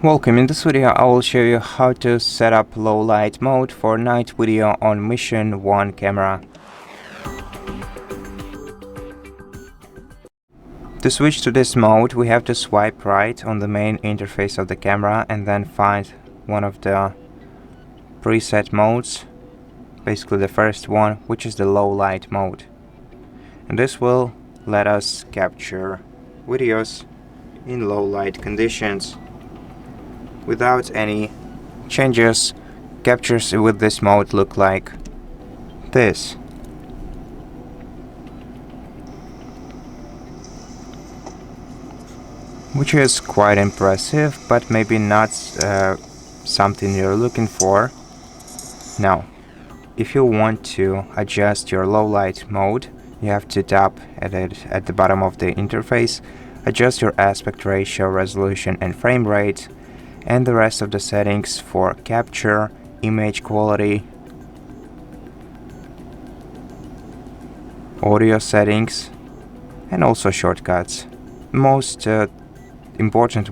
Welcome. In this video I will show you how to set up low light mode for night video on Mission 1 camera. To switch to this mode, we have to swipe right on the main interface of the camera and then find one of the preset modes, basically the first one, which is the low light mode. And this will let us capture videos in low light conditions without any changes. Captures with this mode look like this. Which is quite impressive, but maybe not something you're looking for. Now, if you want to adjust your low light mode, you have to tap at it at the bottom of the interface, adjust your aspect ratio, resolution and frame rate, and the rest of the settings for capture, image quality, audio settings, and also shortcuts. Most important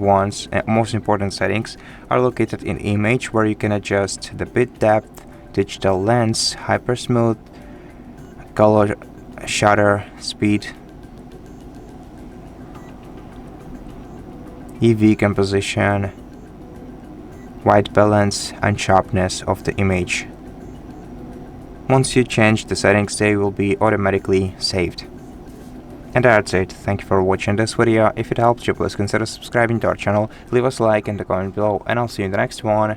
settings are located in image, where you can adjust the bit depth, digital lens, HyperSmooth, color, shutter speed, EV composition, white balance and sharpness of the image. Once you change the settings, they will be automatically saved. And that's it. Thank you for watching this video. If it helped you, please consider subscribing to our channel, leave us a like and a comment below, and I'll see you in the next one.